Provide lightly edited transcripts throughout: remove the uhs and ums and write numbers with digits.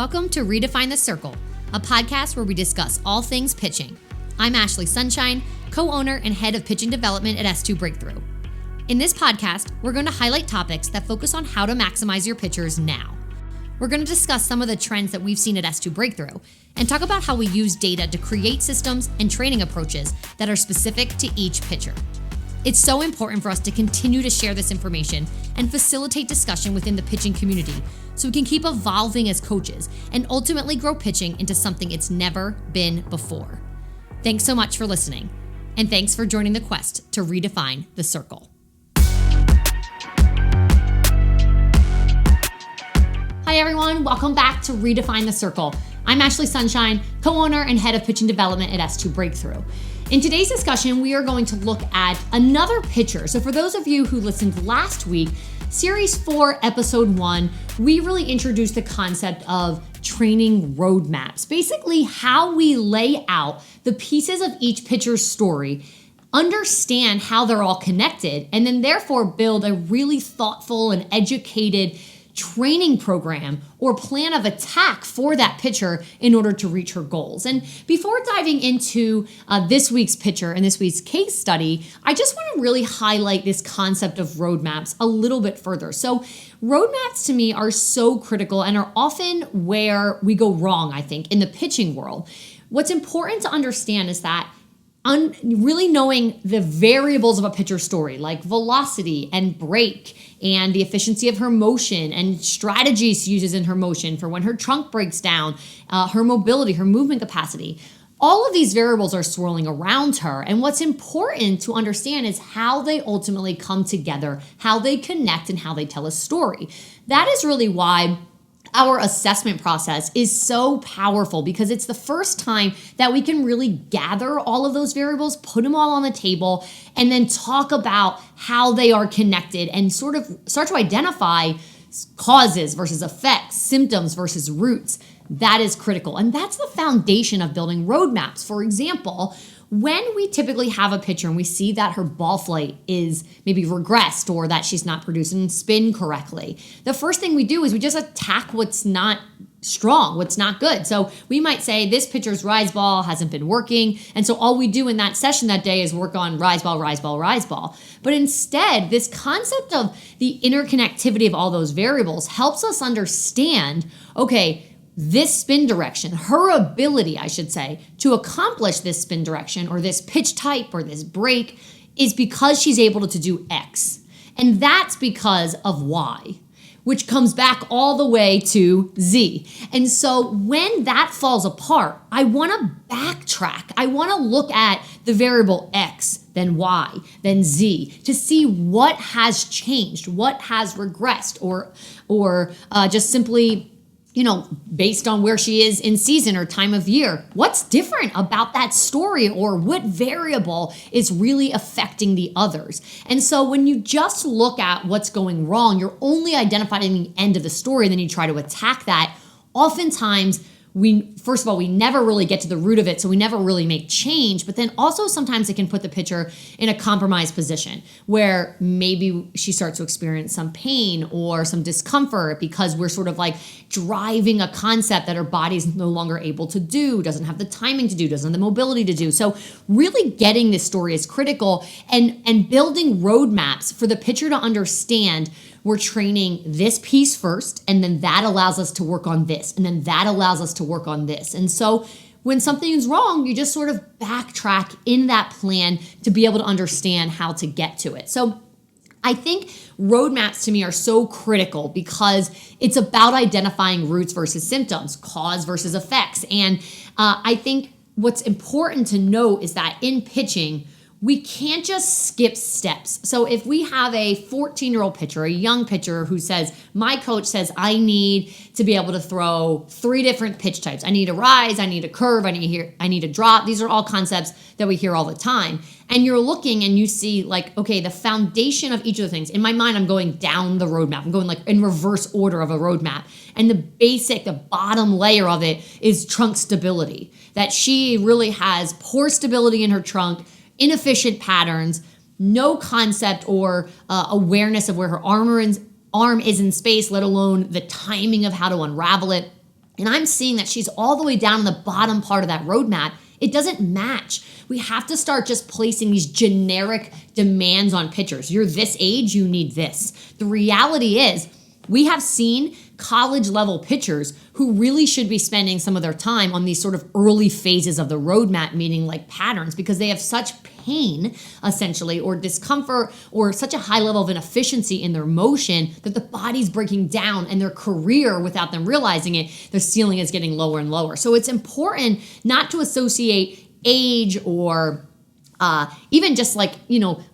Welcome to Redefine the Circle, a podcast where we discuss all things pitching. I'm Ashley Sunshine, co-owner and head of pitching development at S2 Breakthrough. In this podcast, we're going to highlight topics that focus on how to maximize your pitchers now. We're going to discuss some of the trends that we've seen at S2 Breakthrough and talk about how we use data to create systems and training approaches that are specific to each pitcher. It's so important for us to continue to share this information and facilitate discussion within the pitching community so we can keep evolving as coaches and ultimately grow pitching into something it's never been before. Thanks so much for listening, and thanks for joining the quest to redefine the circle. Hi everyone, welcome back to Redefine the Circle. I'm Ashley Sunshine, co-owner and head of pitching development at S2 Breakthrough. In today's discussion, we are going to look at another pitcher. So for those of you who listened last week, Series 4, Episode 1, we really introduced the concept of training roadmaps. Basically, how we lay out the pieces of each pitcher's story, understand how they're all connected, and then therefore build a really thoughtful and educated training program or plan of attack for that pitcher in order to reach her goals. And before diving into this week's pitcher and this week's case study, I just want to really highlight this concept of roadmaps a little bit further. So roadmaps to me are so critical and are often where we go wrong, I think, in the pitching world. What's important to understand is that really knowing the variables of a pitcher's story, like velocity and break and the efficiency of her motion and strategies she uses in her motion for when her trunk breaks down, her mobility, her movement capacity. All of these variables are swirling around her. And what's important to understand is how they ultimately come together, how they connect, and how they tell a story. That is really why our assessment process is so powerful, because it's the first time that we can really gather all of those variables, put them all on the table, and then talk about how they are connected and sort of start to identify causes versus effects, symptoms versus roots. That is critical. And that's the foundation of building roadmaps. For example, when we typically have a pitcher and we see that her ball flight is maybe regressed or that she's not producing spin correctly, the first thing we do is we just attack what's not strong, what's not good. So we might say this pitcher's rise ball hasn't been working. And so all we do in that session that day is work on rise ball, rise ball, rise ball. But instead, this concept of the interconnectivity of all those variables helps us understand, okay, this spin direction, her ability, I should say, to accomplish this spin direction or this pitch type or this break is because she's able to do X. And that's because of Y, which comes back all the way to Z. And so when that falls apart, I want to backtrack. I want to look at the variable X, then Y, then Z to see what has changed, what has regressed, or just simply, based on where she is in season or time of year, what's different about that story, or what variable is really affecting the others? And so when you just look at what's going wrong, you're only identifying the end of the story, and then you try to attack that. Oftentimes, we never really get to the root of it, so we never really make change. But then also sometimes it can put the pitcher in a compromised position where maybe she starts to experience some pain or some discomfort because we're sort of like driving a concept that her body's no longer able to do, doesn't have the timing to do, doesn't have the mobility to do. So really getting this story is critical, and building roadmaps for the pitcher to understand we're training this piece first, and then that allows us to work on this, and then that allows us to work on this. And so when something is wrong, you just sort of backtrack in that plan to be able to understand how to get to it. So I think roadmaps to me are so critical because it's about identifying roots versus symptoms, cause versus effects. And I think what's important to note is that in pitching, we can't just skip steps. So if we have a 14-year-old pitcher, a young pitcher who says, my coach says I need to be able to throw 3 different pitch types. I need a rise, I need a curve, I need a drop. These are all concepts that we hear all the time. And you're looking and you see like, okay, the foundation of each of the things. In my mind, I'm going down the roadmap. I'm going like in reverse order of a roadmap. And the bottom layer of it is trunk stability. That she really has poor stability in her trunk, inefficient patterns, no concept or awareness of where her arm is in space, let alone the timing of how to unravel it. and I'm seeing that she's all the way down in the bottom part of that roadmap, it doesn't match. We have to start just placing these generic demands on pitchers. You're this age, you need this. The reality is, we have seen college level pitchers who really should be spending some of their time on these sort of early phases of the roadmap, meaning like patterns, because they have such pain, essentially, or discomfort, or such a high level of inefficiency in their motion that the body's breaking down, and their career, without them realizing it, the ceiling is getting lower and lower. So it's important not to associate age or even just like,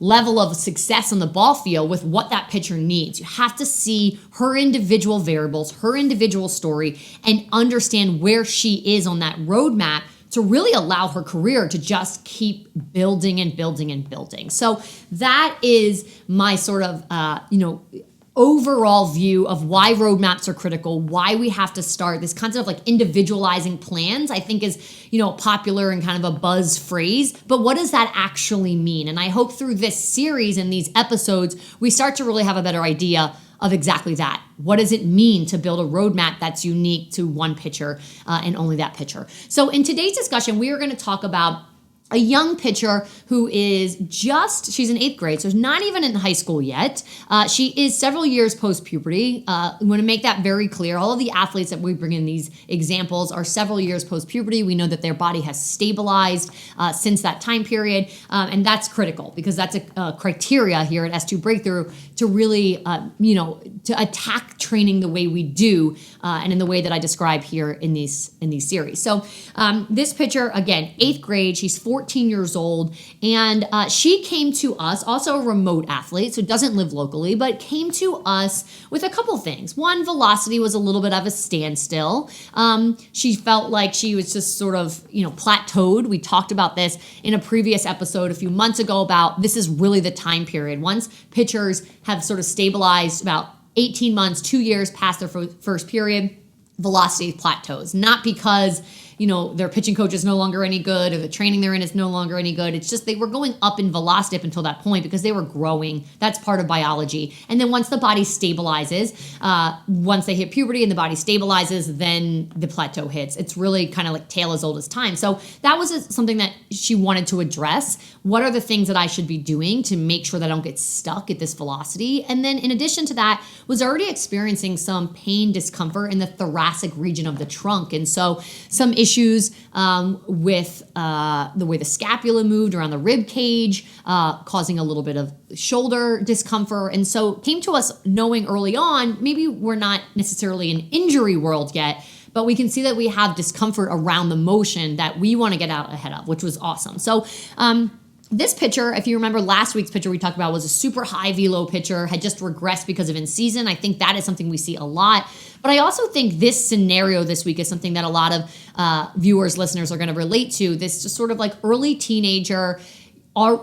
level of success on the ball field with what that pitcher needs. You have to see her individual variables, her individual story, and understand where she is on that roadmap to really allow her career to just keep building and building and building. So that is my sort of, overall view of why roadmaps are critical, why we have to start this concept of like individualizing plans, I think is, popular and kind of a buzz phrase, but what does that actually mean? And I hope through this series and these episodes, we start to really have a better idea of exactly that. What does it mean to build a roadmap that's unique to one pitcher and only that pitcher? So in today's discussion, we are going to talk about a young pitcher who is she's in 8th grade, so not even in high school yet. She is several years post-puberty. I want to make that very clear. All of the athletes that we bring in these examples are several years post-puberty. We know that their body has stabilized since that time period, and that's critical because that's a criteria here at S2 Breakthrough to really, to attack training the way we do and in the way that I describe here in these series. So this pitcher, again, 8th grade, she's 14 years old, and she came to us, also a remote athlete, so doesn't live locally, but came to us with a couple things. One, velocity was a little bit of a standstill. She felt like she was just sort of, plateaued. We talked about this in a previous episode a few months ago about this is really the time period. Once pitchers have sort of stabilized about 18 months, 2 years past their first period, velocity plateaus. Not because their pitching coach is no longer any good or the training they're in is no longer any good. It's just they were going up in velocity up until that point because they were growing. That's part of biology. And then once the body stabilizes, once they hit puberty and the body stabilizes, then the plateau hits. It's really kind of like tale as old as time. So that was something that she wanted to address. What are the things that I should be doing to make sure that I don't get stuck at this velocity? And then in addition to that, was already experiencing some pain, discomfort in the thoracic region of the trunk. And so some issues with the way the scapula moved around the rib cage, causing a little bit of shoulder discomfort. And so came to us knowing early on, maybe we're not necessarily in injury world yet, but we can see that we have discomfort around the motion that we want to get out ahead of, which was awesome. So this pitcher, if you remember last week's pitcher we talked about, was a super high velo pitcher, had just regressed because of in season. I think that is something we see a lot. But I also think this scenario this week is something that a lot of viewers, listeners are going to relate to. This just sort of like early teenager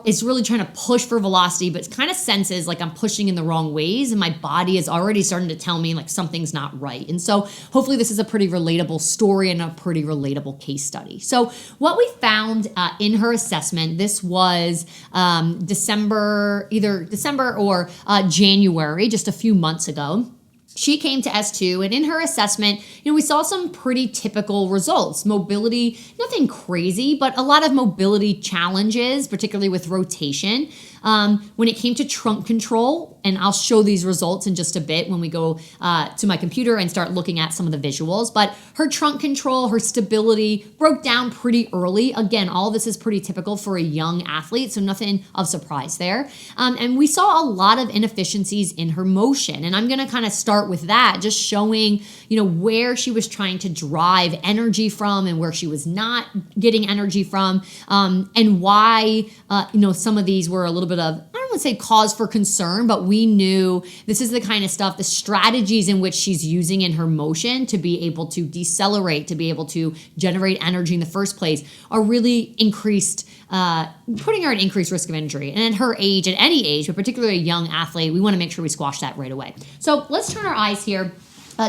is really trying to push for velocity, but kind of senses like I'm pushing in the wrong ways and my body is already starting to tell me like something's not right. And so hopefully this is a pretty relatable story and a pretty relatable case study. So what we found in her assessment, this was December or January, just a few months ago. She came to S2, and in her assessment, we saw some pretty typical results. Mobility, nothing crazy, but a lot of mobility challenges, particularly with rotation. When it came to trunk control, and I'll show these results in just a bit when we go to my computer and start looking at some of the visuals, but her trunk control, her stability broke down pretty early. Again, all this is pretty typical for a young athlete, so nothing of surprise there. And we saw a lot of inefficiencies in her motion, and I'm going to kind of start with that, just showing, where she was trying to drive energy from and where she was not getting energy from, and why, some of these were a little bit of, I don't want to say cause for concern, but we knew this is the kind of stuff, the strategies in which she's using in her motion to be able to decelerate, to be able to generate energy in the first place, are really increased, putting her at increased risk of injury. And at her age, at any age, but particularly a young athlete, we want to make sure we squash that right away. So let's turn our eyes here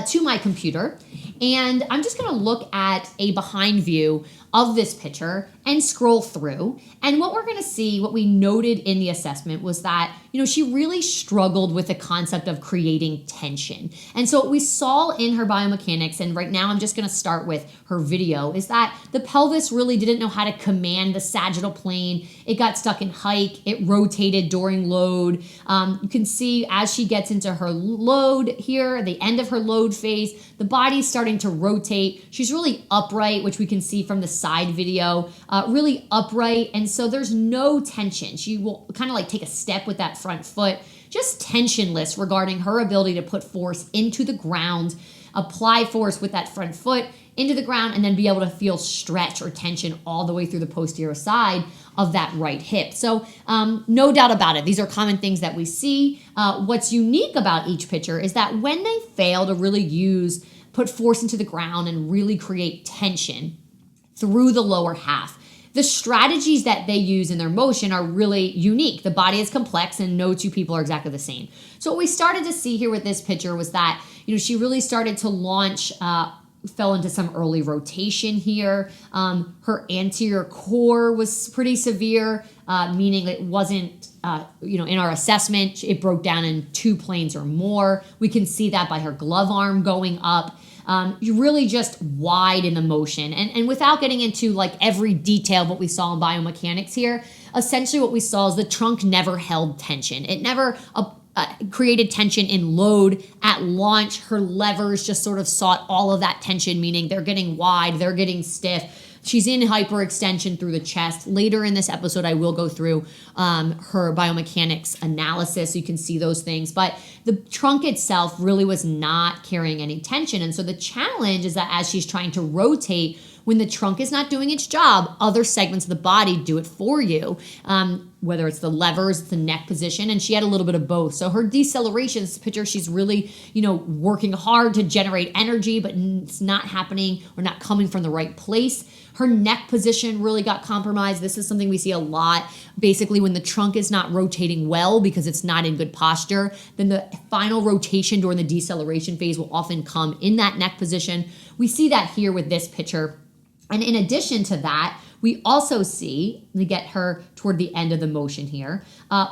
to my computer. And I'm just going to look at a behind view of this picture and scroll through. And what we're going to see, what we noted in the assessment was that, she really struggled with the concept of creating tension. And so what we saw in her biomechanics, and right now I'm just going to start with her video, is that the pelvis really didn't know how to command the sagittal plane. It got stuck in hike. It rotated during load. You can see as she gets into her load here, the end of her load phase, the body's starting to rotate. She's really upright, which we can see from the side video, really upright. And so there's no tension. She will kind of like take a step with that front foot, just tensionless regarding her ability to put force into the ground, apply force with that front foot into the ground, and then be able to feel stretch or tension all the way through the posterior side of that right hip. So no doubt about it, these are common things that we see. What's unique about each picture is that when they fail to really put force into the ground and really create tension through the lower half, the strategies that they use in their motion are really unique. The body is complex and no two people are exactly the same. So what we started to see here with this picture was that, she really started to launch, fell into some early rotation here. Her anterior core was pretty severe, meaning it wasn't, in our assessment, it broke down in 2 planes or more. We can see that by her glove arm going up. You're really just wide in the motion. And without getting into like every detail of what we saw in biomechanics here, essentially what we saw is the trunk never held tension. It never created tension in load. At launch, her levers just sort of sought all of that tension, meaning they're getting wide, they're getting stiff. She's in hyperextension through the chest. Later in this episode, I will go through her biomechanics analysis so you can see those things. But the trunk itself really was not carrying any tension. And so the challenge is that as she's trying to rotate, when the trunk is not doing its job, other segments of the body do it for you, whether it's the levers, the neck position, and she had a little bit of both. So her deceleration, this picture, she's really, working hard to generate energy, but it's not happening or not coming from the right place. Her neck position really got compromised. This is something we see a lot. Basically, when the trunk is not rotating well because it's not in good posture, then the final rotation during the deceleration phase will often come in that neck position. We see that here with this picture. And in addition to that, we also see, to get her toward the end of the motion here,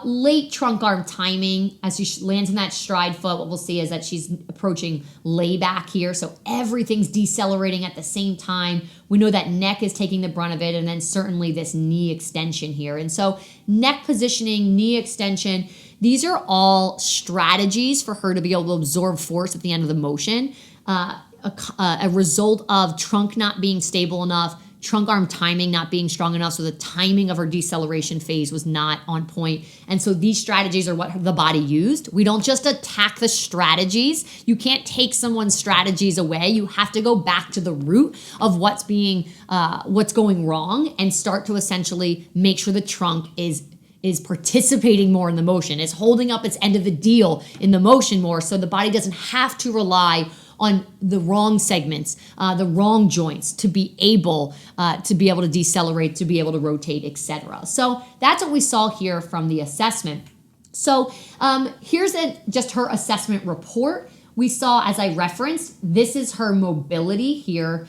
late trunk arm timing. As she lands in that stride foot, what we'll see is that she's approaching layback here. So everything's decelerating at the same time. We know that neck is taking the brunt of it, and then certainly this knee extension here. And so neck positioning, knee extension, these are all strategies for her to be able to absorb force at the end of the motion. A result of trunk not being stable enough, trunk arm timing not being strong enough, so the timing of her deceleration phase was not on point. And so these strategies are what the body used. We don't just attack the strategies. You can't take someone's strategies away. You have to go back to the root of what's going wrong and start to essentially make sure the trunk is participating more in the motion, is holding up its end of the deal in the motion more, so the body doesn't have to rely on the wrong segments, the wrong joints to be able to decelerate, to be able to rotate, etc. So that's what we saw here from the assessment. So here's just her assessment report. We saw, as I referenced, this is her mobility here.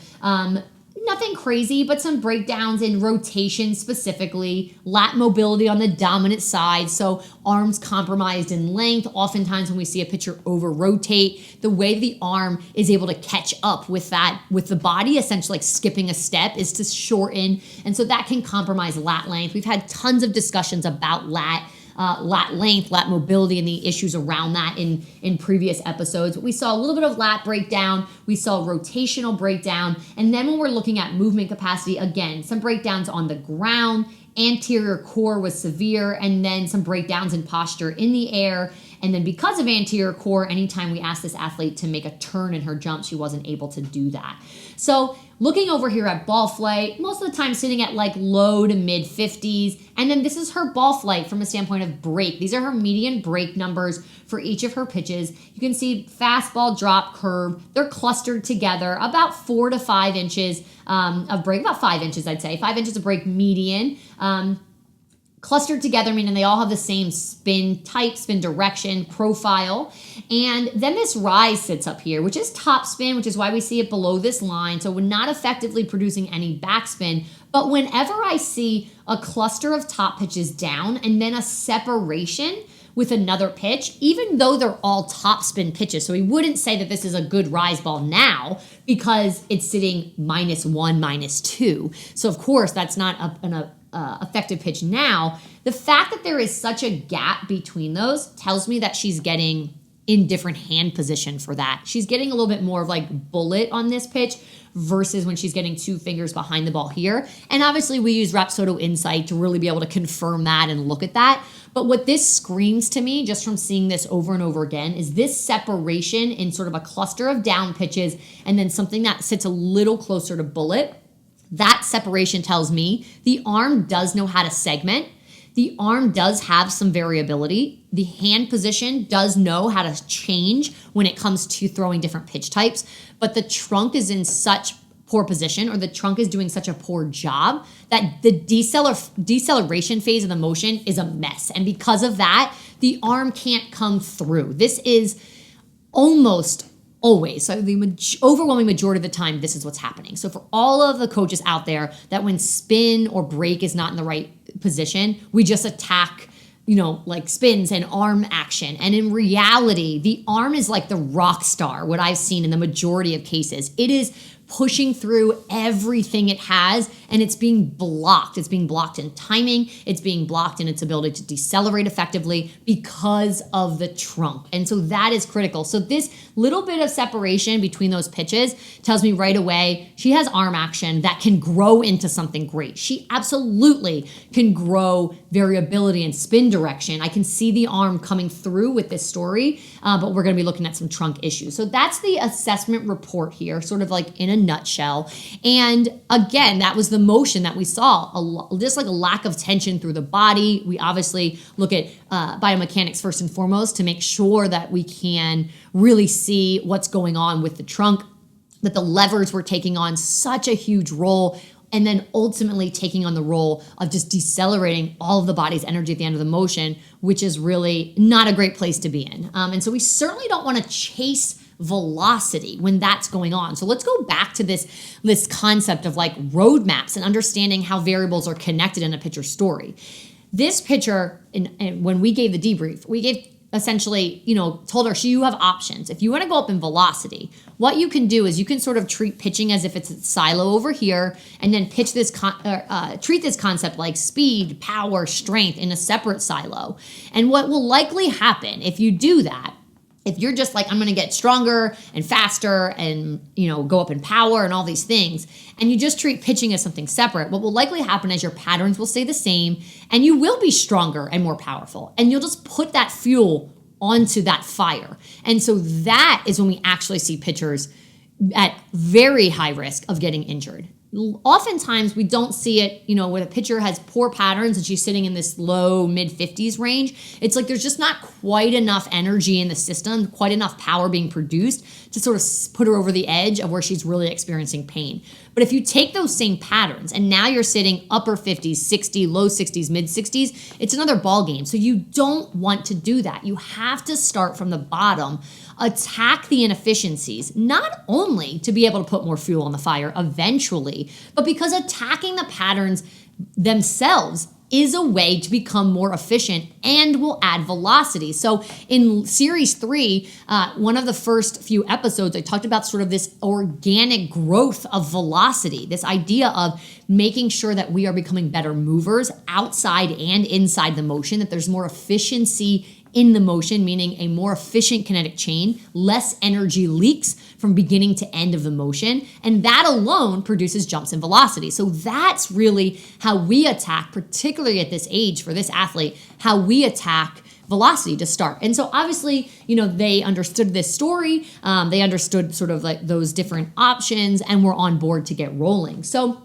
Nothing crazy, but some breakdowns in rotation specifically, lat mobility on the dominant side, so arms compromised in length. Oftentimes when we see a picture over-rotate, the way the arm is able to catch up with the body, essentially like skipping a step, is to shorten, and so that can compromise lat length. We've had tons of discussions about lat length, lat mobility, and the issues around that in previous episodes. But we saw a little bit of lat breakdown, we saw rotational breakdown, and then when we're looking at movement capacity, again, some breakdowns on the ground, anterior core was severe, and then some breakdowns in posture in the air. And then because of anterior core, anytime we asked this athlete to make a turn in her jump, she wasn't able to do that. So looking over here at ball flight, most of the time sitting at like low to mid 50s. And then this is her ball flight from a standpoint of break. These are her median break numbers for each of her pitches. You can see fastball, drop, curve. They're clustered together about 4 to 5 inches of break, about 5 inches, I'd say. 5 inches of break median. clustered together, meaning they all have the same spin type, spin direction, profile. And then this rise sits up here, which is top spin, which is why we see it below this line. So we're not effectively producing any backspin. But whenever I see a cluster of top pitches down and then a separation with another pitch, even though they're all top spin pitches, so we wouldn't say that this is a good rise ball now because it's sitting -1, -2. So of course, that's not an effective pitch now. The fact that there is such a gap between those tells me that she's getting in different hand position for that. She's getting a little bit more of like bullet on this pitch versus when she's getting 2 fingers behind the ball here. And obviously we use Rapsodo Insight to really be able to confirm that and look at that. But what this screams to me, just from seeing this over and over again, is this separation in sort of a cluster of down pitches and then something that sits a little closer to bullet. That separation tells me the arm does know how to segment. The arm does have some variability. The hand position does know how to change when it comes to throwing different pitch types, but the trunk is in such poor position, or the trunk is doing such a poor job, that the deceleration phase of the motion is a mess. And because of that, the arm can't come through. This is almost always, so the overwhelming majority of the time, this is what's happening. So for all of the coaches out there that when spin or break is not in the right position, we just attack, like spins and arm action. And in reality, the arm is like the rock star, what I've seen in the majority of cases. It is pushing through everything it has, and it's being blocked. It's being blocked in timing. It's being blocked in its ability to decelerate effectively because of the trunk. And so that is critical. So this little bit of separation between those pitches tells me right away she has arm action that can grow into something great. She absolutely can grow variability and spin direction. I can see the arm coming through with this story, but we're going to be looking at some trunk issues. So that's the assessment report here, sort of like in a nutshell. And again, that was the motion that we saw, just like a lack of tension through the body. We obviously look at biomechanics first and foremost to make sure that we can really see what's going on with the trunk, that the levers were taking on such a huge role, and then ultimately taking on the role of just decelerating all of the body's energy at the end of the motion, which is really not a great place to be in. And so we certainly don't want to chase velocity when that's going on. So let's go back to this concept of like roadmaps and understanding how variables are connected in a pitcher story. This pitcher, and when we gave the debrief, we gave essentially, told her you have options. If you want to go up in velocity, what you can do is you can sort of treat pitching as if it's a silo over here, and then pitch this, treat this concept like speed, power, strength in a separate silo. And what will likely happen if you do that, if you're just like, I'm going to get stronger and faster and, go up in power and all these things, and you just treat pitching as something separate, what will likely happen is your patterns will stay the same and you will be stronger and more powerful. And you'll just put that fuel onto that fire. And so that is when we actually see pitchers at very high risk of getting injured. Oftentimes we don't see it, when a pitcher has poor patterns and she's sitting in this low mid 50s range. It's like there's just not quite enough energy in the system, quite enough power being produced to sort of put her over the edge of where she's really experiencing pain. But if you take those same patterns and now you're sitting upper 50s, 60, low 60s, mid 60s, it's another ball game. So you don't want to do that. You have to start from the bottom, attack the inefficiencies, not only to be able to put more fuel on the fire eventually, but because attacking the patterns themselves is a way to become more efficient and will add velocity. So in series 3, one of the first few episodes, I talked about sort of this organic growth of velocity, this idea of making sure that we are becoming better movers outside and inside the motion, that there's more efficiency in the motion, meaning a more efficient kinetic chain, less energy leaks from beginning to end of the motion, and that alone produces jumps in velocity. So that's really how we attack, particularly at this age for this athlete, how we attack velocity to start. And so obviously, they understood this story, they understood sort of like those different options, and were on board to get rolling. So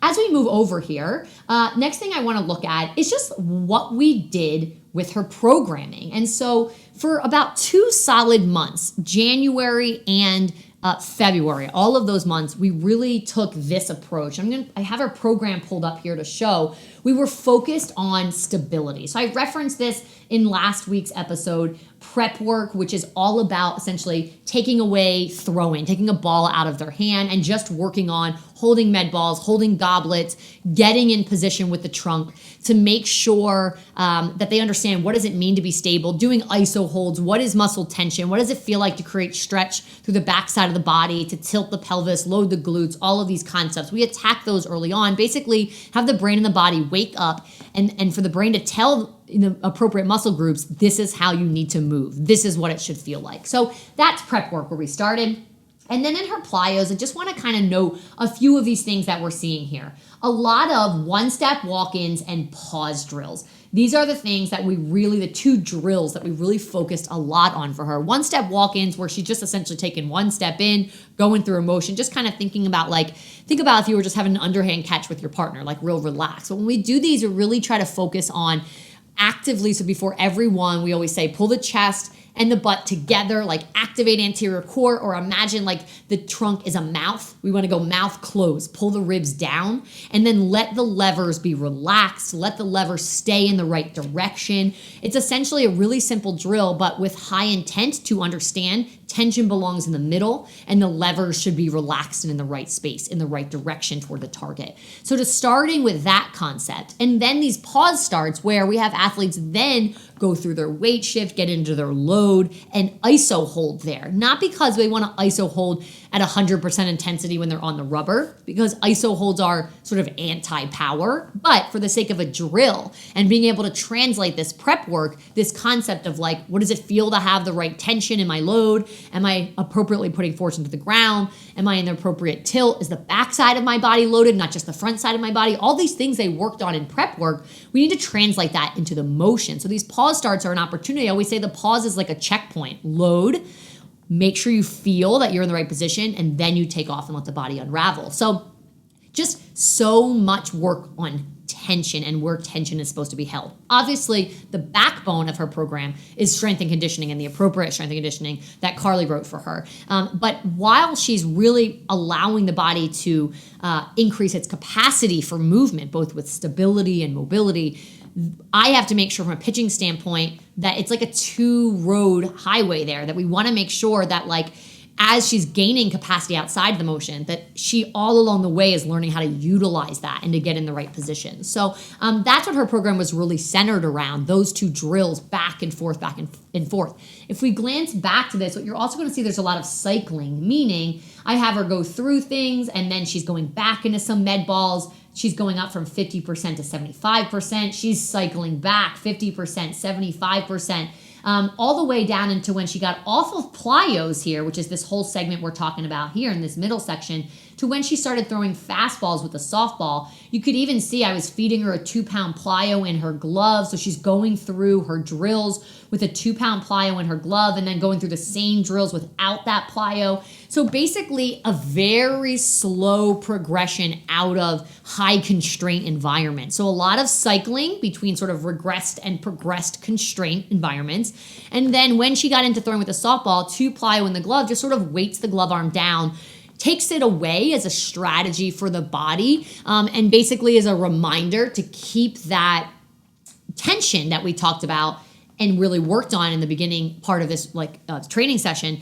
as we move over here, next thing I want to look at is just what we did with her programming. And so for about 2 solid months, January and February, all of those months, we really took this approach. I have her program pulled up here to show we were focused on stability. So I referenced this in last week's episode, prep work, which is all about essentially taking away throwing, taking a ball out of their hand and just working on holding med balls, holding goblets, getting in position with the trunk to make sure that they understand what does it mean to be stable, doing iso holds, what is muscle tension, what does it feel like to create stretch through the backside of the body, to tilt the pelvis, load the glutes, all of these concepts. We attack those early on, basically have the brain and the body wake up and for the brain to tell the appropriate muscle groups, this is how you need to move. This is what it should feel like. So that's prep work where we started. And then in her plyos, I just want to kind of note a few of these things that we're seeing here. A lot of one-step walk-ins and pause drills. These are the things that the two drills that we really focused a lot on for her. One-step walk-ins where she's just essentially taking one step in, going through a motion, just kind of think about if you were just having an underhand catch with your partner, like real relaxed. But when we do these, we really try to focus on actively. So before every one, we always say pull the chest and the butt together, like activate anterior core, or imagine like the trunk is a mouth. We want to go mouth closed, pull the ribs down, and then let the levers be relaxed, let the levers stay in the right direction. It's essentially a really simple drill, but with high intent to understand tension belongs in the middle and the levers should be relaxed and in the right space, in the right direction toward the target. So to starting with that concept, and then these pause starts where we have athletes then go through their weight shift, get into their load, and iso hold there. Not because they want to iso hold at 100% intensity when they're on the rubber, because iso holds are sort of anti-power, but for the sake of a drill and being able to translate this prep work, this concept of like, what does it feel to have the right tension in my load? Am I appropriately putting force into the ground? Am I in the appropriate tilt? Is the backside of my body loaded, not just the front side of my body? All these things they worked on in prep work, we need to translate that into the motion. So these pause starts are an opportunity. I always say the pause is like a checkpoint. Load, make sure you feel that you're in the right position, and then you take off and let the body unravel. So just so much work on tension and where tension is supposed to be held. Obviously, the backbone of her program is strength and conditioning and the appropriate strength and conditioning that Carly wrote for her. But while she's really allowing the body to increase its capacity for movement, both with stability and mobility, I have to make sure from a pitching standpoint that it's like a two-road highway there, that we want to make sure that like as she's gaining capacity outside the motion, that she all along the way is learning how to utilize that and to get in the right position. So that's what her program was really centered around, those two drills back and forth, back and forth. If we glance back to this, what you're also going to see, there's a lot of cycling, meaning I have her go through things and then she's going back into some med balls. She's going up from 50% to 75%. She's cycling back 50%, 75%. All the way down into when she got off of plyos here, which is this whole segment we're talking about here in this middle section, to when she started throwing fastballs with a softball. You could even see I was feeding her a 2-pound plyo in her glove. So she's going through her drills with a 2-pound plyo in her glove and then going through the same drills without that plyo. So basically a very slow progression out of high constraint environment. So a lot of cycling between sort of regressed and progressed constraint environments. And then when she got into throwing with a softball, 2 plyo in the glove just sort of weights the glove arm down, takes it away as a strategy for the body, and basically as a reminder to keep that tension that we talked about and really worked on in the beginning part of this training session,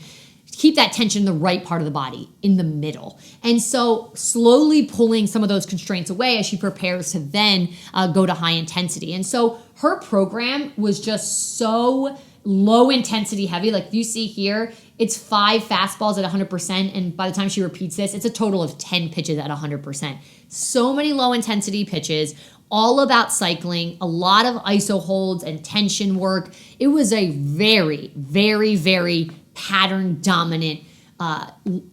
keep that tension in the right part of the body, in the middle. And so slowly pulling some of those constraints away as she prepares to then go to high intensity. And so her program was just so low intensity heavy. Like you see here, it's 5 fastballs at 100%. And by the time she repeats this, it's a total of 10 pitches at 100%. So many low intensity pitches, all about cycling, a lot of iso holds and tension work. It was a very, very, very pattern dominant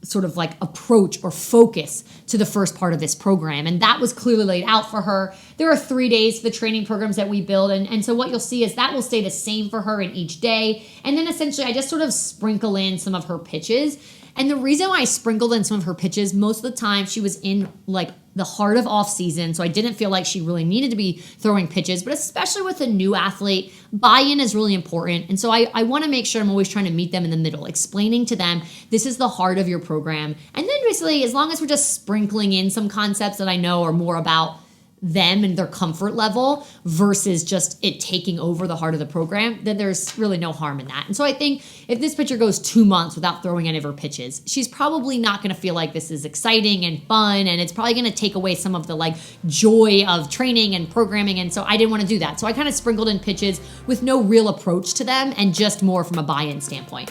sort of like approach or focus to the first part of this program. And that was clearly laid out for her. There are 3 days for the training programs that we build. And so what you'll see is that will stay the same for her in each day. And then essentially I just sort of sprinkle in some of her pitches. And the reason why I sprinkled in some of her pitches, most of the time she was in like the heart of off season. So I didn't feel like she really needed to be throwing pitches, but especially with a new athlete, buy-in is really important. And so I want to make sure I'm always trying to meet them in the middle, explaining to them, this is the heart of your program. And then basically, as long as we're just sprinkling in some concepts that I know are more about them and their comfort level versus just it taking over the heart of the program, then there's really no harm in that. And so I think if this pitcher goes 2 months without throwing any of her pitches, she's probably not going to feel like this is exciting and fun, and it's probably going to take away some of the like joy of training and programming. And so I didn't want to do that. So I kind of sprinkled in pitches with no real approach to them and just more from a buy-in standpoint.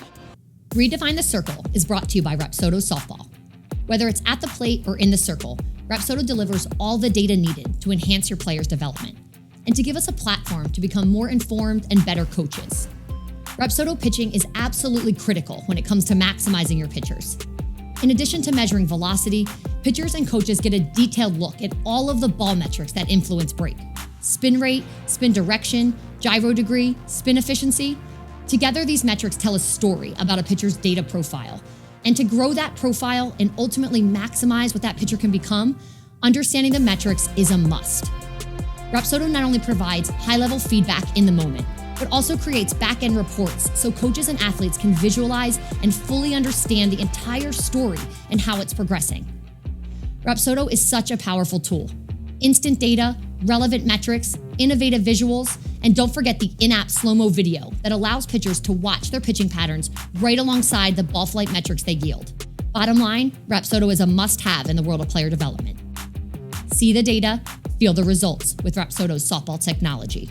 Redefine the Circle is brought to you by Rapsodo Softball. Whether it's at the plate or in the circle, Rapsodo delivers all the data needed to enhance your players' development and to give us a platform to become more informed and better coaches. Rapsodo pitching is absolutely critical when it comes to maximizing your pitchers. In addition to measuring velocity, pitchers and coaches get a detailed look at all of the ball metrics that influence break: spin rate, spin direction, gyro degree, spin efficiency. Together, these metrics tell a story about a pitcher's data profile. And to grow that profile and ultimately maximize what that pitcher can become, understanding the metrics is a must. Rapsodo not only provides high-level feedback in the moment, but also creates back-end reports so coaches and athletes can visualize and fully understand the entire story and how it's progressing. Rapsodo is such a powerful tool. Instant data, relevant metrics, innovative visuals, and don't forget the in-app slow-mo video that allows pitchers to watch their pitching patterns right alongside the ball flight metrics they yield. Bottom line, Rapsodo is a must-have in the world of player development. See the data, feel the results with Rapsodo's softball technology.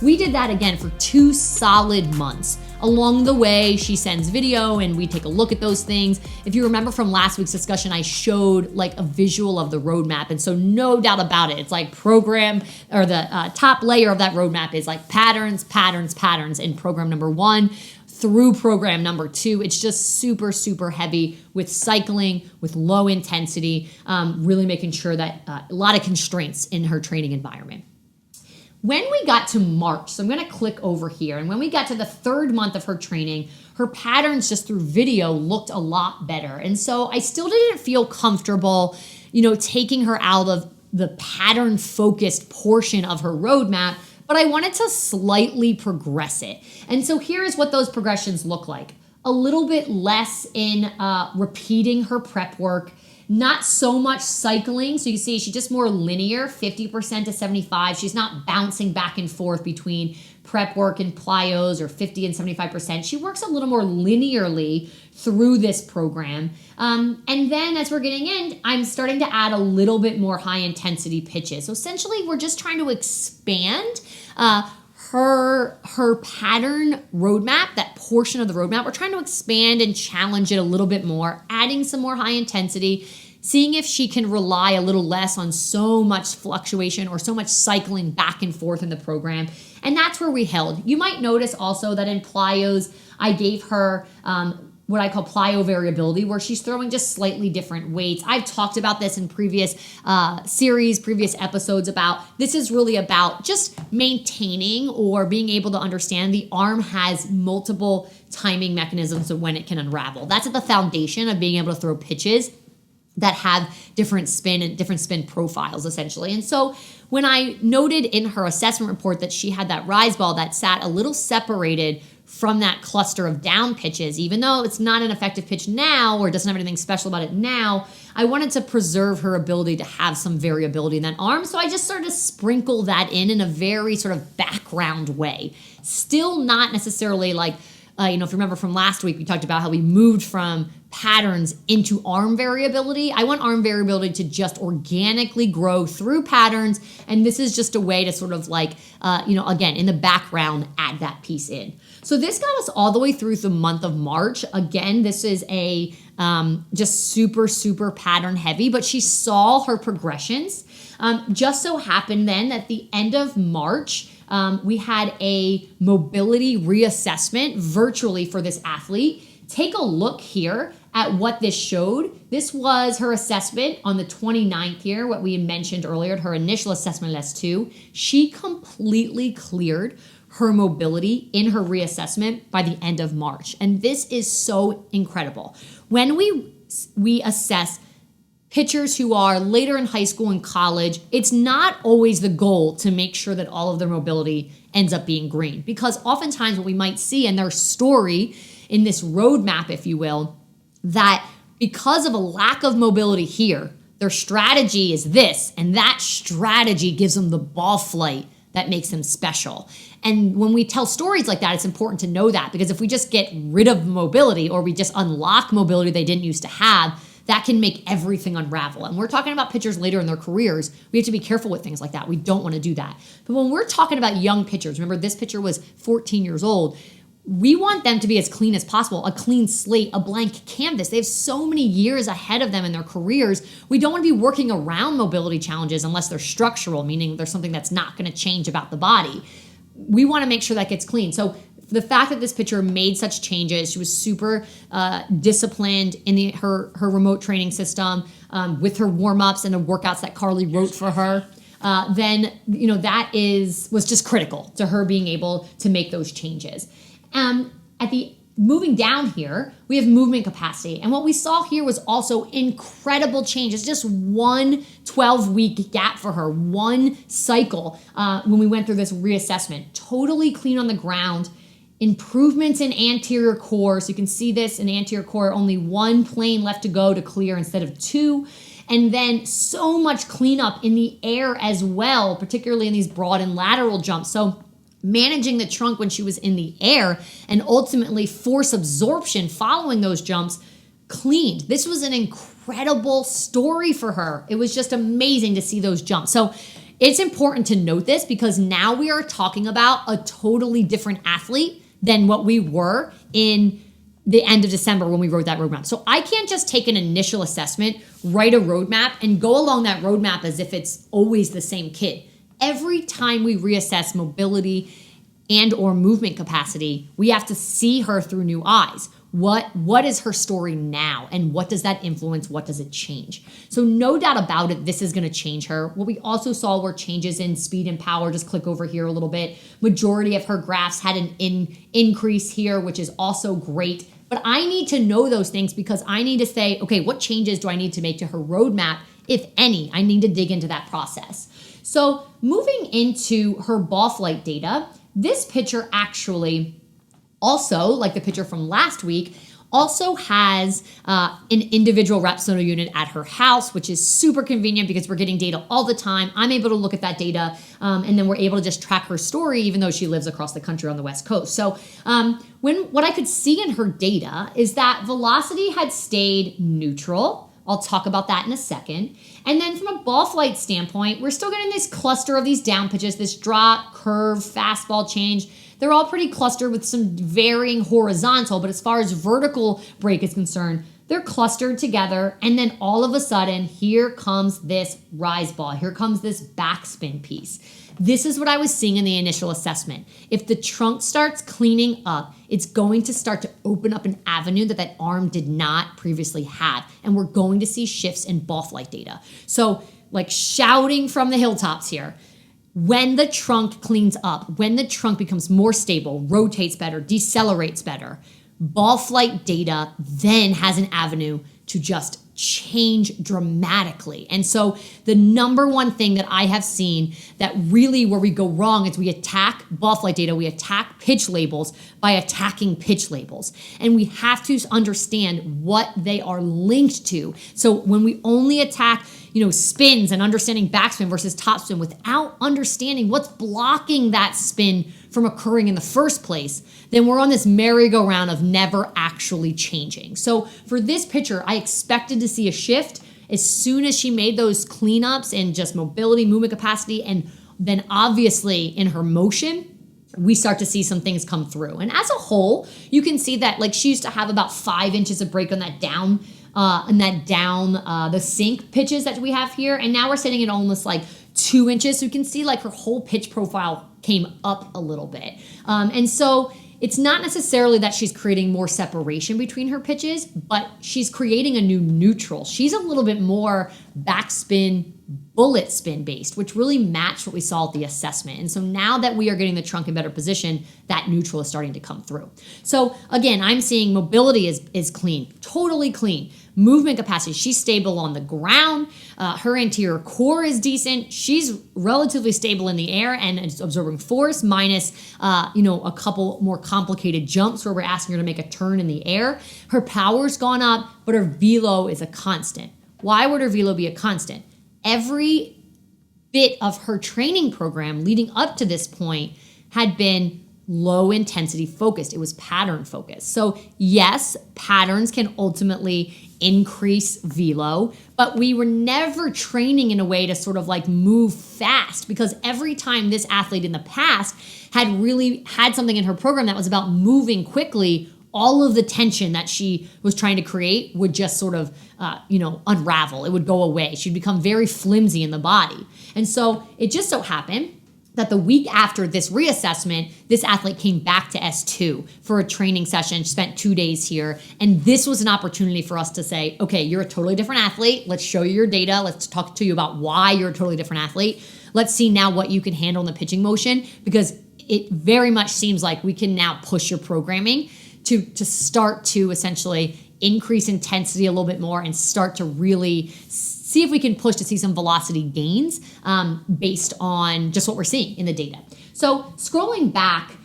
We did that again for 2 solid months. Along the way, she sends video and we take a look at those things. If you remember from last week's discussion, I showed like a visual of the roadmap. And so no doubt about it, it's like program, or the top layer of that roadmap is like patterns, patterns, patterns in program number 1 through program number 2. It's just super, super heavy with cycling, with low intensity, really making sure that a lot of constraints in her training environment. When we got to March, so I'm going to click over here, and when we got to the 3rd month of her training, her patterns just through video looked a lot better. And so I still didn't feel comfortable, taking her out of the pattern-focused portion of her roadmap, but I wanted to slightly progress it. And so here's what those progressions look like. A little bit less in repeating her prep work, not so much cycling. So you see she's just more linear, 50% to 75. She's not bouncing back and forth between prep work and plyos or 50 and 75%. She works a little more linearly through this program. And then as we're getting in, I'm starting to add a little bit more high intensity pitches. So essentially we're just trying to expand her pattern roadmap, that portion of the roadmap. We're trying to expand and challenge it a little bit more, adding some more high intensity, seeing if she can rely a little less on so much fluctuation or so much cycling back and forth in the program. And that's where we held. You might notice also that in plyos, I gave her what I call plyo variability, where she's throwing just slightly different weights. I've talked about this in previous previous episodes about this is really about just maintaining or being able to understand the arm has multiple timing mechanisms of when it can unravel. That's at the foundation of being able to throw pitches that have different spin and different spin profiles, essentially. And so when I noted in her assessment report that she had that rise ball that sat a little separated from that cluster of down pitches, even though it's not an effective pitch now or doesn't have anything special about it now, I wanted to preserve her ability to have some variability in that arm. So I just started to sprinkle that in a very sort of background way. Still not necessarily like, if you remember from last week, we talked about how we moved from patterns into arm variability. I want arm variability to just organically grow through patterns. And this is just a way to sort of like, again, in the background, add that piece in. So this got us all the way through the month of March. Again, this is a just super, super pattern heavy, but she saw her progressions. Just so happened then that at the end of March, we had a mobility reassessment virtually for this athlete. Take a look here at what this showed. This was her assessment on the 29th here, what we had mentioned earlier, her initial assessment at S2. She completely cleared her mobility in her reassessment by the end of March. And this is so incredible. When we assess pitchers who are later in high school and college, it's not always the goal to make sure that all of their mobility ends up being green, because oftentimes what we might see in their story, in this roadmap, if you will, that because of a lack of mobility here, Their strategy is this, and that strategy gives them the ball flight that makes them special. And when we tell stories like that, it's important to know that, because if we just get rid of mobility or we just unlock mobility they didn't used to have, that can make everything unravel. And we're talking about pitchers later in their careers. We have to be careful with things like that. We don't want to do that. But when we're talking about young pitchers, remember this pitcher was 14 years old, we want them to be as clean as possible, a clean slate, a blank canvas. They have so many years ahead of them in their careers. We don't want to be working around mobility challenges unless they're structural, meaning there's something that's not going to change about the body. We want to make sure that gets clean. So the fact that this pitcher made such changes, she was super disciplined in her remote training system with her warm-ups and the workouts that Carly wrote for her, then that was just critical to her being able to make those changes. Moving down here, we have movement capacity. And what we saw here was also incredible changes. Just one 12-week gap for her, one cycle when we went through this reassessment. Totally clean on the ground. Improvements in anterior core. So you can see this in anterior core, only one plane left to go to clear instead of two. And then so much cleanup in the air as well, particularly in these broad and lateral jumps. So managing the trunk when she was in the air and ultimately force absorption following those jumps cleaned. This was an incredible story for her. It was just amazing to see those jumps. So it's important to note this because now we are talking about a totally different athlete than what we were in the end of December when we wrote that roadmap. So I can't just take an initial assessment, write a roadmap, and go along that roadmap as if it's always the same kid. Every time we reassess mobility and or movement capacity, we have to see her through new eyes. What is her story now? And what does that influence? What does it change? So no doubt about it, this is going to change her. What we also saw were changes in speed and power. Just click over here a little bit. Majority of her graphs had an increase here, which is also great. But I need to know those things because I need to say, okay, what changes do I need to make to her roadmap, if any? I need to dig into that process. So moving into her ball flight data, this pitcher actually also, like the pitcher from last week, also has an individual Rapsodo unit at her house, which is super convenient because we're getting data all the time. I'm able to look at that data and then we're able to just track her story even though she lives across the country on the West Coast. So what I could see in her data is that velocity had stayed neutral. I'll talk about that in a second. And then from a ball flight standpoint, we're still getting this cluster of these down pitches, this drop, curve, fastball change. They're all pretty clustered with some varying horizontal, but as far as vertical break is concerned, they're clustered together. And then all of a sudden, here comes this rise ball. Here comes this backspin piece. This is what I was seeing in the initial assessment. If the trunk starts cleaning up, it's going to start to open up an avenue that arm did not previously have. And we're going to see shifts in ball flight data. So like shouting from the hilltops here, when the trunk cleans up, when the trunk becomes more stable, rotates better, decelerates better, ball flight data then has an avenue to just change dramatically. And so the number one thing that I have seen that really where we go wrong is we attack ball flight data, we attack pitch labels by attacking pitch labels. And we have to understand what they are linked to. So when we only attack spins and understanding backspin versus topspin without understanding what's blocking that spin from occurring in the first place, then we're on this merry-go-round of never actually changing. So for this pitcher, I expected to see a shift as soon as she made those cleanups in just mobility, movement capacity, and then obviously in her motion, we start to see some things come through. And as a whole, you can see that she used to have about 5 inches of break on that down the sink pitches that we have here. And now we're sitting at almost 2 inches. So you can see her whole pitch profile came up a little bit. And so it's not necessarily that she's creating more separation between her pitches, but she's creating a new neutral. She's a little bit more backspin, bullet spin based, which really matched what we saw at the assessment. And so now that we are getting the trunk in better position, that neutral is starting to come through. So again, I'm seeing mobility is clean, totally clean. Movement capacity, she's stable on the ground. Her anterior core is decent. She's relatively stable in the air and it's absorbing force minus, a couple more complicated jumps where we're asking her to make a turn in the air. Her power's gone up, but her velo is a constant. why would her velo be a constant? Every bit of her training program leading up to this point had been low intensity focused. It was pattern focused. So yes, patterns can ultimately increase velo, but we were never training in a way to sort of like move fast, because every time this athlete in the past had really had something in her program that was about moving quickly, all of the tension that she was trying to create would just sort of, unravel. It would go away. She'd become very flimsy in the body. And so it just so happened that the week after this reassessment, this athlete came back to S2 for a training session, spent 2 days here. And this was an opportunity for us to say, okay, you're a totally different athlete. Let's show you your data. Let's talk to you about why you're a totally different athlete. Let's see now what you can handle in the pitching motion, because it very much seems like we can now push your programming to start to essentially increase intensity a little bit more and start to really see if we can push to see some velocity gains based on just what we're seeing in the data. So scrolling back,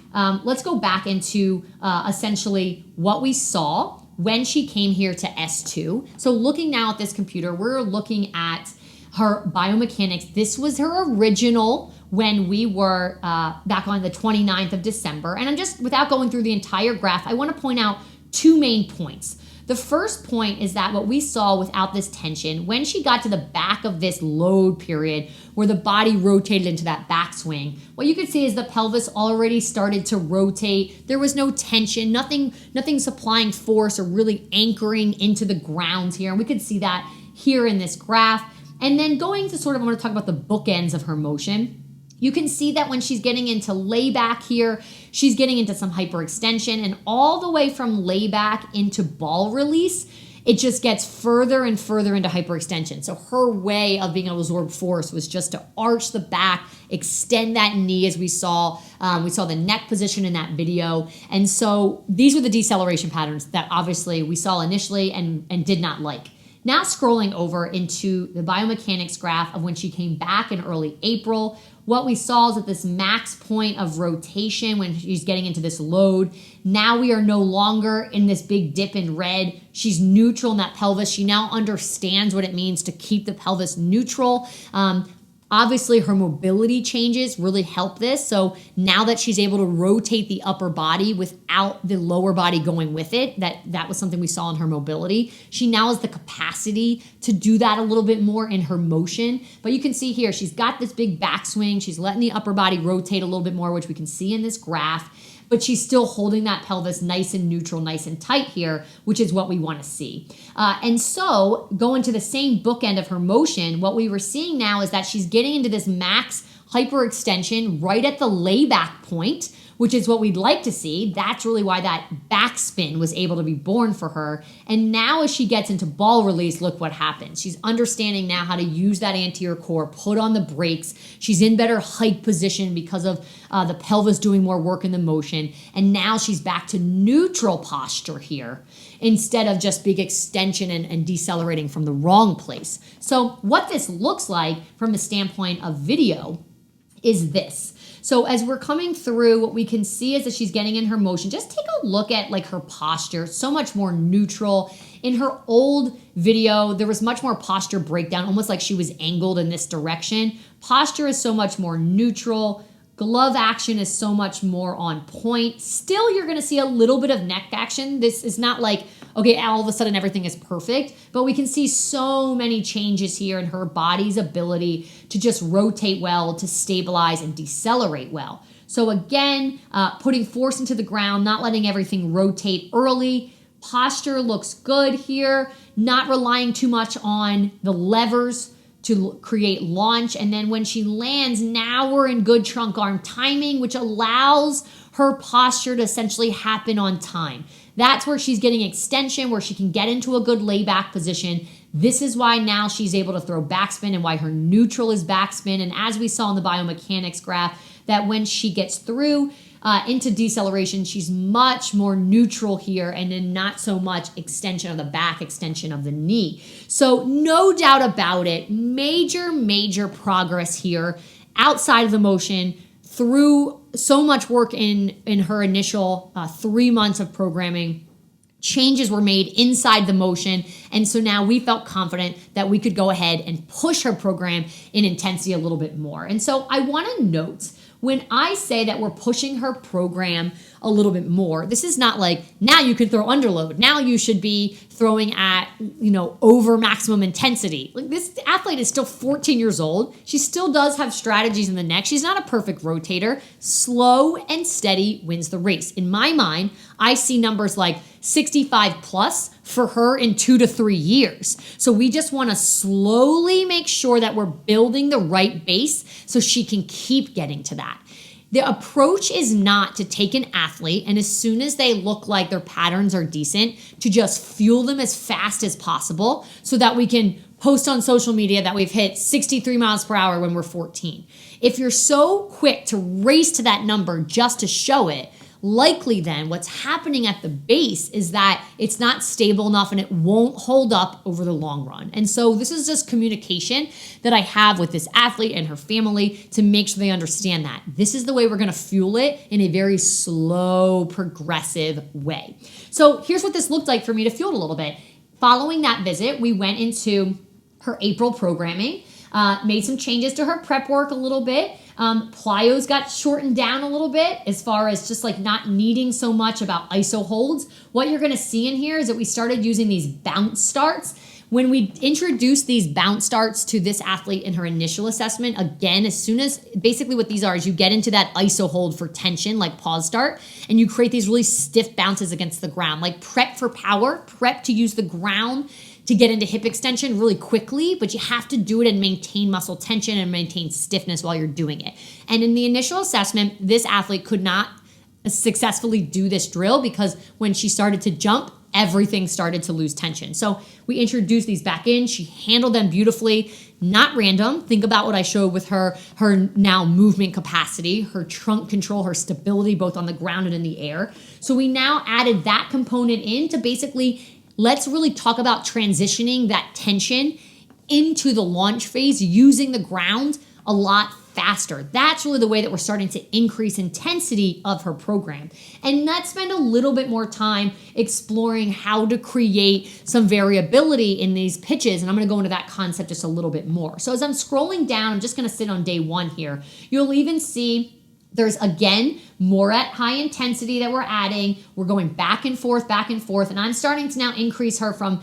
let's go back into essentially what we saw when she came here to S2. So looking now at this computer, we're looking at her biomechanics. This was her original when we were back on the 29th of December. And I'm just, without going through the entire graph, I want to point out 2 main points. The first point is that what we saw without this tension, when she got to the back of this load period where the body rotated into that backswing, what you could see is the pelvis already started to rotate. There was no tension, nothing supplying force or really anchoring into the ground here. And we could see that here in this graph. And then going to sort of, I want to talk about the bookends of her motion. You can see that when she's getting into layback here, she's getting into some hyperextension, and all the way from layback into ball release, it just gets further and further into hyperextension. So her way of being able to absorb force was just to arch the back, extend that knee, as we saw the neck position in that video. And so these were the deceleration patterns that obviously we saw initially and did not like. Now scrolling over into the biomechanics graph of when she came back in early April, what we saw is at this max point of rotation when she's getting into this load. Now we are no longer in this big dip in red. She's neutral in that pelvis. She now understands what it means to keep the pelvis neutral. Obviously, her mobility changes really help this. So now that she's able to rotate the upper body without the lower body going with it, that was something we saw in her mobility. She now has the capacity to do that a little bit more in her motion. But you can see here, she's got this big backswing. She's letting the upper body rotate a little bit more, which we can see in this graph. But she's still holding that pelvis nice and neutral, nice and tight here, which is what we want to see. And so going to the same bookend of her motion, what we were seeing now is that she's getting into this max hyperextension right at the layback point, which is what we'd like to see. That's really why that backspin was able to be born for her. And now as she gets into ball release, look what happens. She's understanding now how to use that anterior core, put on the brakes. She's in better hike position because of the pelvis doing more work in the motion. And now she's back to neutral posture here instead of just big extension and decelerating from the wrong place. So what this looks like from the standpoint of video is this. So as we're coming through, what we can see is that she's getting in her motion. Just take a look at like her posture, so much more neutral. In her old video, there was much more posture breakdown, almost like she was angled in this direction. Posture is so much more neutral. Glove action is so much more on point. Still, you're gonna see a little bit of neck action. This is not like, okay, all of a sudden everything is perfect, but we can see so many changes here in her body's ability to just rotate well, to stabilize and decelerate well. So again, putting force into the ground, not letting everything rotate early. Posture looks good here, not relying too much on the levers to create launch. And then when she lands, now we're in good trunk arm timing, which allows her posture to essentially happen on time. That's where she's getting extension, where she can get into a good layback position. This is why now she's able to throw backspin and why her neutral is backspin. And as we saw in the biomechanics graph, that when she gets through into deceleration, she's much more neutral here and then not so much extension of the back, extension of the knee. So no doubt about it, major progress here outside of the motion through so much work in her initial 3 months of programming. changes were made inside the motion. And so now we felt confident that we could go ahead and push her program in intensity a little bit more. And so I want to note, when I say that we're pushing her program a little bit more, this is not like, now you can throw underload. Now you should be throwing at, over maximum intensity. Like, this athlete is still 14 years old. She still does have strategies in the neck. She's not a perfect rotator. Slow and steady wins the race. In my mind, I see numbers like 65 plus for her in 2 to 3 years. So we just want to slowly make sure that we're building the right base so she can keep getting to that. The approach is not to take an athlete and as soon as they look like their patterns are decent, to just fuel them as fast as possible so that we can post on social media that we've hit 63 miles per hour when we're 14. If you're so quick to race to that number just to show it, likely then what's happening at the base is that it's not stable enough and it won't hold up over the long run. And so this is just communication that I have with this athlete and her family to make sure they understand that this is the way we're going to fuel it in a very slow, progressive way. So here's what this looked like for me to fuel it a little bit. Following that visit, we went into her April programming, made some changes to her prep work a little bit. Plyos got shortened down a little bit as far as just like not needing so much about iso holds. What you're going to see in here is that we started using these bounce starts. When we introduced these bounce starts to this athlete in her initial assessment, again, as soon as basically what these are is you get into that iso hold for tension, like pause start, and you create these really stiff bounces against the ground, like prep for power, prep to use the ground to get into hip extension really quickly, but you have to do it and maintain muscle tension and maintain stiffness while you're doing it. And in the initial assessment, this athlete could not successfully do this drill because when she started to jump, everything started to lose tension. So we introduced these back in. She handled them beautifully, not random. Think about what I showed with her now movement capacity, her trunk control, her stability, both on the ground and in the air. So we now added that component in to basically, let's really talk about transitioning that tension into the launch phase using the ground a lot faster. That's really the way that we're starting to increase intensity of her program. And let's spend a little bit more time exploring how to create some variability in these pitches. And I'm going to go into that concept just a little bit more. So as I'm scrolling down, I'm just going to sit on day 1 here. You'll even see there's, again, more at high intensity that we're adding. We're going back and forth, and I'm starting to now increase her from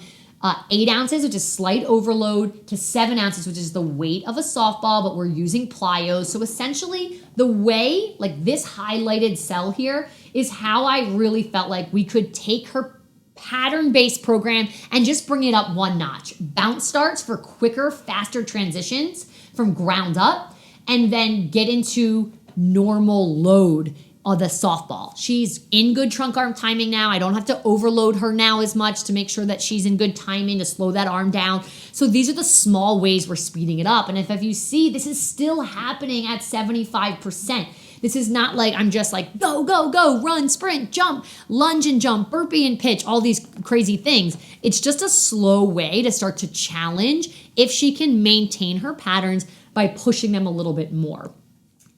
8 ounces, which is slight overload, to 7 ounces, which is the weight of a softball, but we're using plyos. So essentially, the way, like this highlighted cell here, is how I really felt like we could take her pattern-based program and just bring it up one notch. Bounce starts for quicker, faster transitions from ground up, and then get into normal load of the softball. She's in good trunk arm timing now. I don't have to overload her now as much to make sure that she's in good timing to slow that arm down. So these are the small ways we're speeding it up. And if you see, this is still happening at 75%. This is not like I'm just like, go, go, go, run, sprint, jump, lunge and jump, burpee and pitch, all these crazy things. It's just a slow way to start to challenge if she can maintain her patterns by pushing them a little bit more.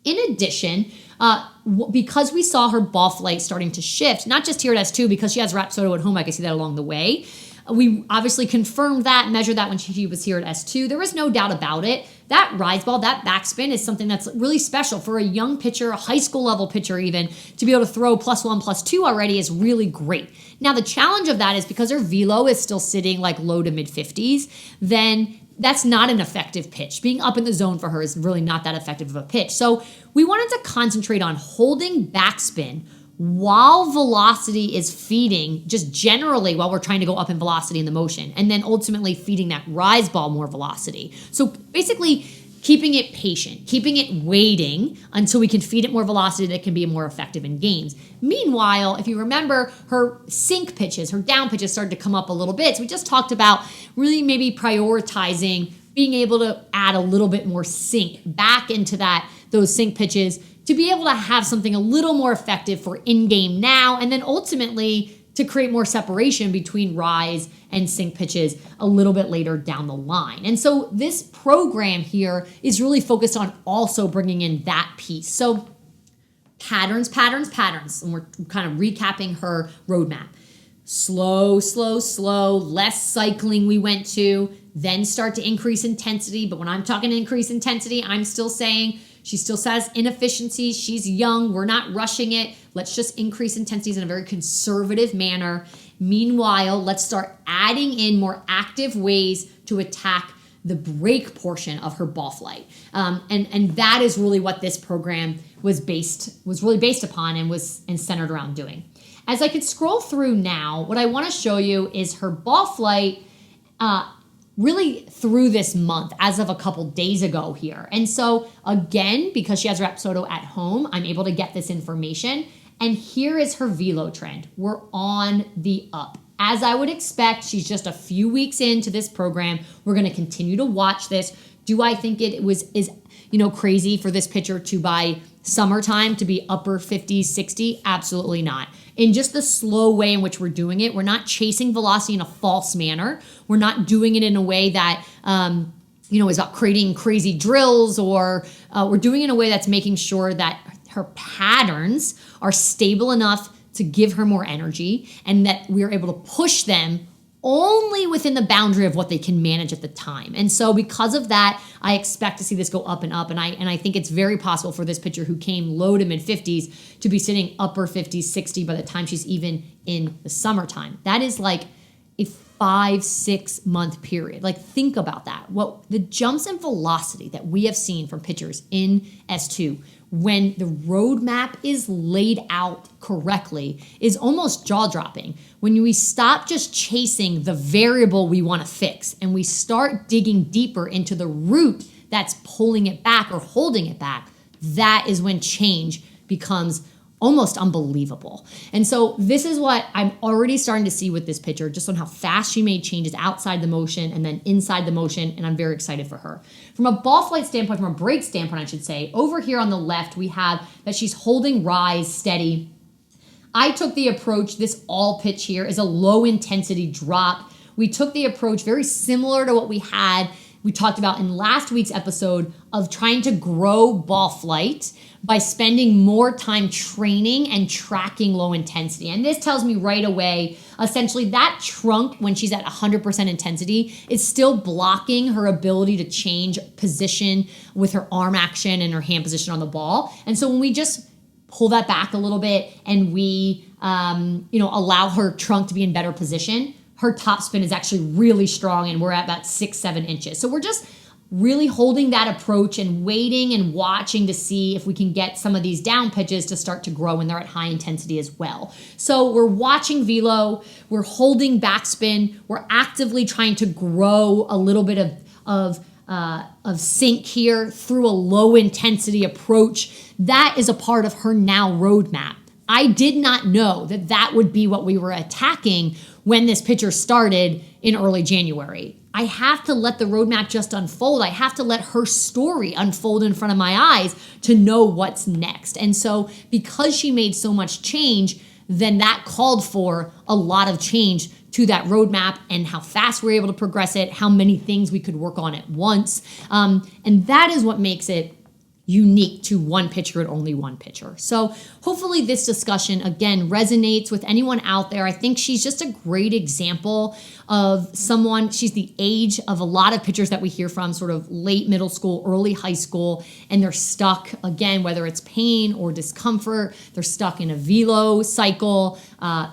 In addition, because we saw her ball flight starting to shift, not just here at S2, because she has Rapsodo at home, I can see that along the way. We obviously confirmed that, measured that when she was here at S2. There was no doubt about it. That rise ball, that backspin is something that's really special for a young pitcher, a high school level pitcher even, to be able to throw +1, +2 already is really great. Now, the challenge of that is because her velo is still sitting like low to mid 50s, then that's not an effective pitch. Being up in the zone for her is really not that effective of a pitch. So we wanted to concentrate on holding backspin while velocity is feeding, just generally while we're trying to go up in velocity in the motion, and then ultimately feeding that rise ball more velocity. So basically keeping it patient, keeping it waiting until we can feed it more velocity that can be more effective in games. Meanwhile, if you remember, her sink pitches, her down pitches started to come up a little bit. So we just talked about really maybe prioritizing being able to add a little bit more sink back into those sink pitches to be able to have something a little more effective for in-game now, and then ultimately to create more separation between rise and sink pitches a little bit later down the line. And so this program here is really focused on also bringing in that piece. So patterns, and we're kind of recapping her roadmap. slow, slow, slow, less cycling we went to, then start to increase intensity. But when I'm talking increase intensity, I'm still saying she still has inefficiencies. She's young. We're not rushing it. Let's just increase intensities in a very conservative manner. Meanwhile, let's start adding in more active ways to attack the break portion of her ball flight. And that is really what this program was really based upon and centered around doing. As I could scroll through now, what I want to show you is her ball flight really through this month as of a couple days ago here. And so again, because she has Rapsodo at home, I'm able to get this information. And here is her velo trend. We're on the up. As I would expect, she's just a few weeks into this program. We're going to continue to watch this. Do I think it is crazy for this pitcher to by summertime to be upper 50s, 60? Absolutely not. In just the slow way in which we're doing it, we're not chasing velocity in a false manner. We're not doing it in a way that is about creating crazy drills, or we're doing it in a way that's making sure that her patterns are stable enough to give her more energy, and that we're able to push them only within the boundary of what they can manage at the time. And so because of that, I expect to see this go up and up. And I think it's very possible for this pitcher who came low to mid 50s to be sitting upper 50s, 60 by the time she's even in the summertime. That is like a 5-6 month period. Like, think about that. What the jumps in velocity that we have seen from pitchers in S2 when the roadmap is laid out correctly is almost jaw-dropping. When we stop just chasing the variable we want to fix and we start digging deeper into the root that's pulling it back or holding it back, that is when change becomes almost unbelievable. And so this is what I'm already starting to see with this pitcher, just on how fast she made changes outside the motion and then inside the motion, and I'm very excited for her. From a ball flight standpoint, from a break standpoint, I should say, over here on the left, we have that she's holding rise steady. I took the approach, this all pitch here is a low intensity drop. We took the approach very similar to what we talked about in last week's episode of trying to grow ball flight by spending more time training and tracking low intensity. And this tells me right away, essentially that trunk, when she's at 100% intensity, is still blocking her ability to change position with her arm action and her hand position on the ball. And so when we just pull that back a little bit and we allow her trunk to be in better position, her top spin is actually really strong, and we're at about 6-7 inches. So we're just really holding that approach and waiting and watching to see if we can get some of these down pitches to start to grow when they're at high intensity as well. So we're watching velo, we're holding backspin, we're actively trying to grow a little bit of sync here through a low intensity approach. That is a part of her now roadmap. I did not know that would be what we were attacking when this pitcher started in early January. I have to let the roadmap just unfold. I have to let her story unfold in front of my eyes to know what's next. And so because she made so much change, then that called for a lot of change to that roadmap and how fast we're able to progress it, how many things we could work on at once. And that is what makes it unique to one pitcher and only one pitcher. So hopefully this discussion, again, resonates with anyone out there. I think she's just a great example of someone, she's the age of a lot of pitchers that we hear from, sort of late middle school, early high school, and they're stuck, again, whether it's pain or discomfort, they're stuck in a velo cycle,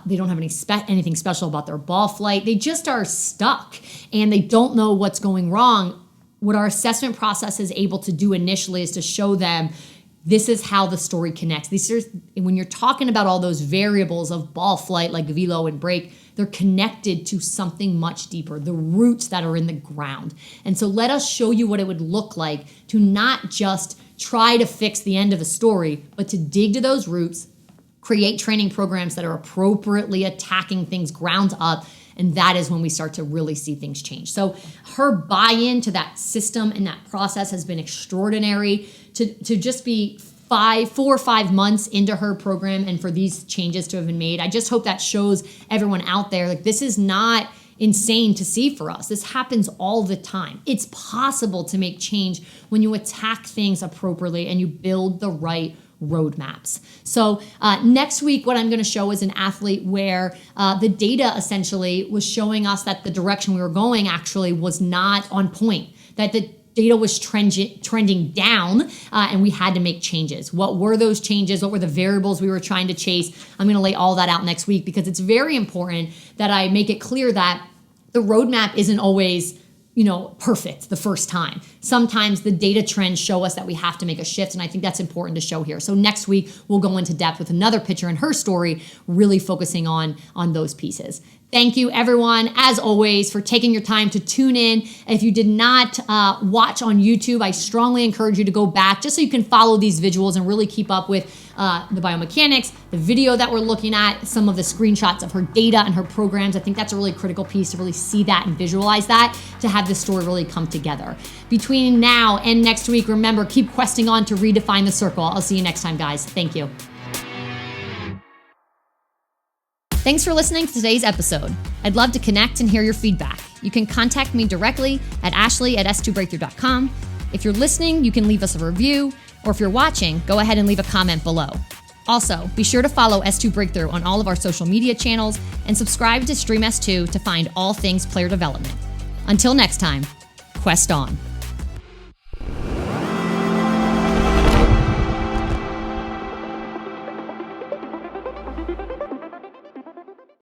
they don't have anything special about their ball flight, they just are stuck, and they don't know what's going wrong. What our assessment process is able to do initially is to show them this is how the story connects. When you're talking about all those variables of ball flight, like velo and break, they're connected to something much deeper, the roots that are in the ground. And so let us show you what it would look like to not just try to fix the end of a story, but to dig to those roots, create training programs that are appropriately attacking things ground up. And that is when we start to really see things change. So her buy-in to that system and that process has been extraordinary. To just be 4 or 5 months into her program and for these changes to have been made, I just hope that shows everyone out there, like, this is not insane to see for us. This happens all the time. It's possible to make change when you attack things appropriately and you build the right roadmaps. So next week, what I'm going to show is an athlete where the data essentially was showing us that the direction we were going actually was not on point, that the data was trending down and we had to make changes. What were those changes? What were the variables we were trying to chase? I'm going to lay all that out next week because it's very important that I make it clear that the roadmap isn't always perfect the first time. Sometimes the data trends show us that we have to make a shift, and I think that's important to show here. So next week, we'll go into depth with another pitcher and her story, really focusing on those pieces. Thank you, everyone, as always, for taking your time to tune in. If you did not watch on YouTube, I strongly encourage you to go back just so you can follow these visuals and really keep up with the biomechanics, the video that we're looking at, some of the screenshots of her data and her programs. I think that's a really critical piece to really see that and visualize that, to have this story really come together. Between now and next week, remember, keep questing on to redefine the circle. I'll see you next time, guys. Thank you. Thanks for listening to today's episode. I'd love to connect and hear your feedback. You can contact me directly at ashley@s2breakthrough.com. If you're listening, you can leave us a review, or if you're watching, go ahead and leave a comment below. Also, be sure to follow S2 Breakthrough on all of our social media channels and subscribe to Stream S2 to find all things player development. Until next time, quest on.